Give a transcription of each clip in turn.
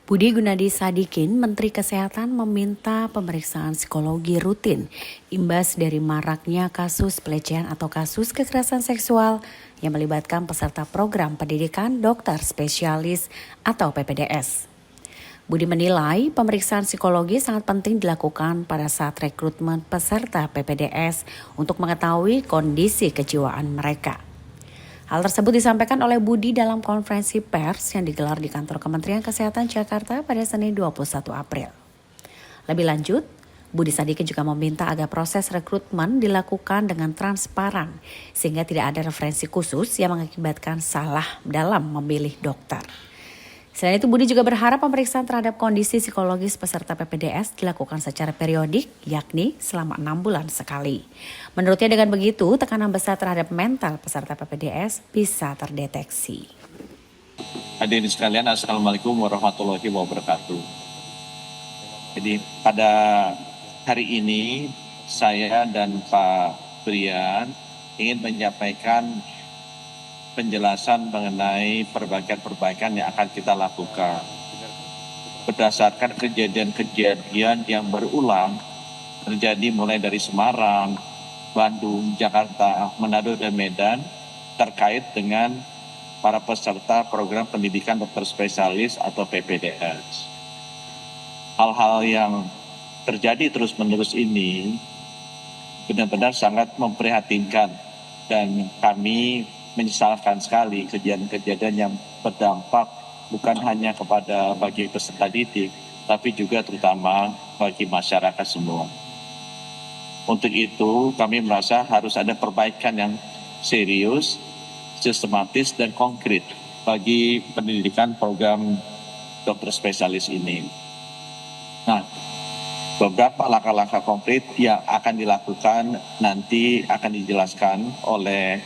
Budi Gunadi Sadikin, Menteri Kesehatan meminta pemeriksaan psikologi rutin imbas dari maraknya kasus pelecehan atau kasus kekerasan seksual yang melibatkan peserta program pendidikan dokter spesialis atau PPDS. Budi menilai pemeriksaan psikologi sangat penting dilakukan pada saat rekrutmen peserta PPDS untuk mengetahui kondisi kejiwaan mereka. Hal tersebut disampaikan oleh Budi dalam konferensi pers yang digelar di kantor Kementerian Kesehatan Jakarta pada Senin 21 April. Lebih lanjut, Budi Sadikin juga meminta agar proses rekrutmen dilakukan dengan transparan sehingga tidak ada referensi khusus yang mengakibatkan salah dalam memilih dokter. Selain itu, Budi juga berharap pemeriksaan terhadap kondisi psikologis peserta PPDS dilakukan secara periodik, yakni selama 6 bulan sekali. Menurutnya dengan begitu, tekanan besar terhadap mental peserta PPDS bisa terdeteksi. Hadirin sekalian, Assalamualaikum warahmatullahi wabarakatuh. Jadi pada hari ini, saya dan Pak Brian ingin menyampaikan penjelasan mengenai perbaikan-perbaikan yang akan kita lakukan. Berdasarkan kejadian-kejadian yang berulang terjadi mulai dari Semarang, Bandung, Jakarta, Manado, dan Medan terkait dengan para peserta program pendidikan dokter spesialis atau PPDS. Hal-hal yang terjadi terus-menerus ini benar-benar sangat memprihatinkan dan kami menyesalkan sekali kejadian-kejadian yang berdampak bukan hanya bagi peserta didik, tapi juga terutama bagi masyarakat semua. Untuk itu kami merasa harus ada perbaikan yang serius, sistematis dan konkret bagi pendidikan program dokter spesialis ini. Nah, beberapa langkah-langkah konkret yang akan dilakukan nanti akan dijelaskan oleh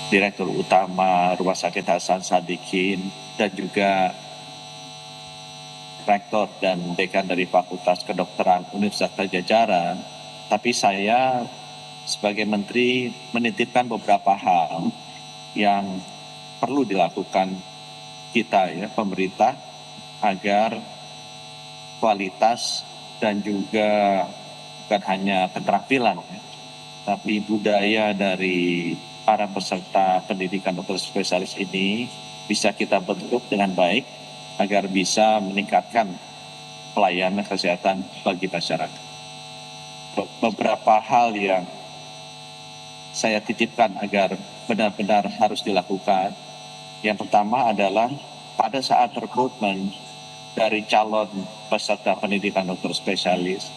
Direktur Utama Rumah Sakit Hasan Sadikin dan juga Rektor dan Dekan dari Fakultas Kedokteran Universitas Pajajaran. Tapi saya sebagai Menteri menitipkan beberapa hal yang perlu dilakukan kita pemerintah agar kualitas dan juga bukan hanya keterampilan tapi budaya dari para peserta pendidikan dokter spesialis ini bisa kita bentuk dengan baik agar bisa meningkatkan pelayanan kesehatan bagi masyarakat. Beberapa hal yang saya titipkan agar benar-benar harus dilakukan. Yang pertama adalah pada saat rekrutmen dari calon peserta pendidikan dokter spesialis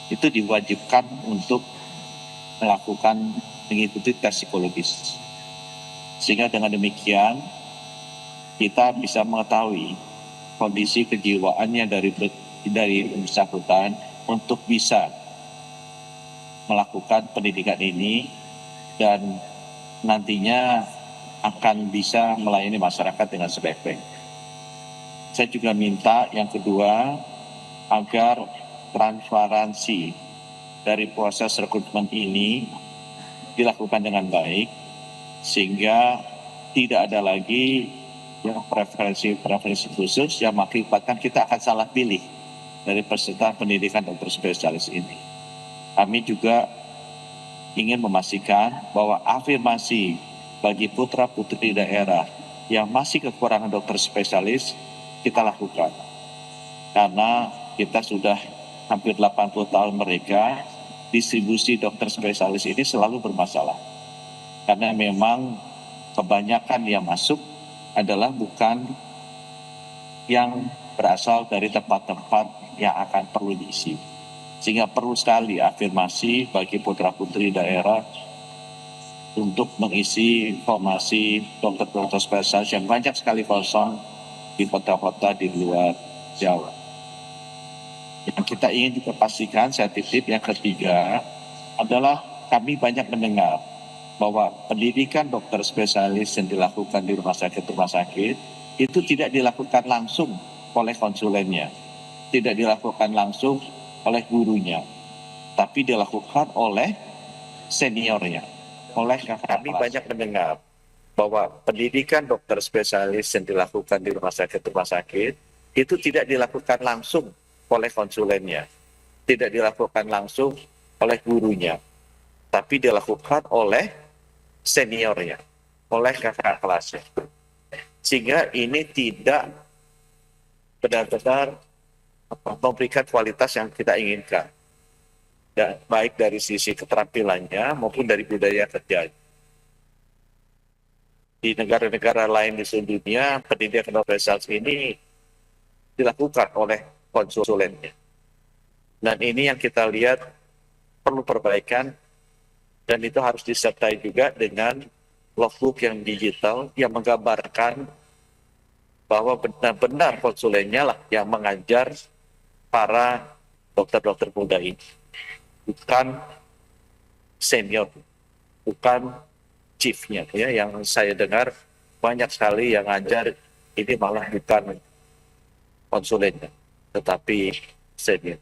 itu diwajibkan untuk mengikuti tes psikologis. Sehingga dengan demikian kita bisa mengetahui kondisi kejiwaannya dari bersangkutan untuk bisa melakukan pendidikan ini dan nantinya akan bisa melayani masyarakat dengan sebaik-baik. Saya juga minta yang kedua agar transparansi dari proses rekrutmen ini dilakukan dengan baik sehingga tidak ada lagi yang preferensi khusus yang mengakibatkan kita akan salah pilih dari peserta pendidikan dokter spesialis ini. Kami juga ingin memastikan bahwa afirmasi bagi putra-putri daerah yang masih kekurangan dokter spesialis kita lakukan. Karena kita sudah hampir 80 tahun mereka, distribusi dokter spesialis ini selalu bermasalah. Karena memang kebanyakan yang masuk adalah bukan yang berasal dari tempat-tempat yang akan perlu diisi. Sehingga perlu sekali afirmasi bagi putra-putri daerah untuk mengisi formasi dokter-dokter spesialis yang banyak sekali kosong di kota-kota di luar Jawa. Yang kita ingin juga pastikan, saya titip yang ketiga adalah kami banyak mendengar bahwa pendidikan dokter spesialis yang dilakukan di rumah sakit itu tidak dilakukan langsung oleh konsulennya, tidak dilakukan langsung oleh gurunya, tapi dilakukan oleh seniornya, oleh kakak kelas. Kami banyak mendengar bahwa pendidikan dokter spesialis yang dilakukan di rumah sakit itu tidak dilakukan langsung oleh konsulennya, tidak dilakukan langsung oleh gurunya, tapi dilakukan oleh seniornya, oleh kakak kelasnya. Sehingga ini tidak benar-benar memberikan kualitas yang kita inginkan, dan baik dari sisi keterampilannya maupun dari budaya kerja. Di negara-negara lain di seluruh dunia, pendidikan organisasi ini dilakukan oleh konsulennya. Dan ini yang kita lihat perlu perbaikan, dan itu harus disertai juga dengan logbook yang digital yang menggambarkan bahwa benar-benar konsulennya lah yang mengajar para dokter-dokter muda ini, bukan senior, bukan chiefnya ya. Yang saya dengar banyak sekali yang ngajar ini malah bukan konsulennya, tetapi senior.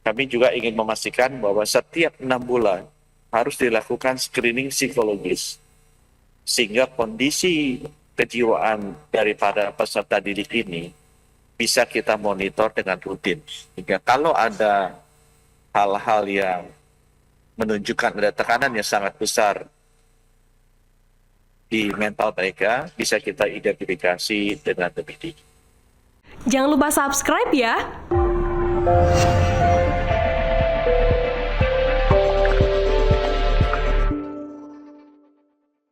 Kami juga ingin memastikan bahwa setiap 6 bulan harus dilakukan screening psikologis, sehingga kondisi kejiwaan daripada peserta didik ini bisa kita monitor dengan rutin. Sehingga kalau ada hal-hal yang menunjukkan ada tekanan yang sangat besar di mental mereka, bisa kita identifikasi dengan lebih dini. Jangan lupa subscribe ya.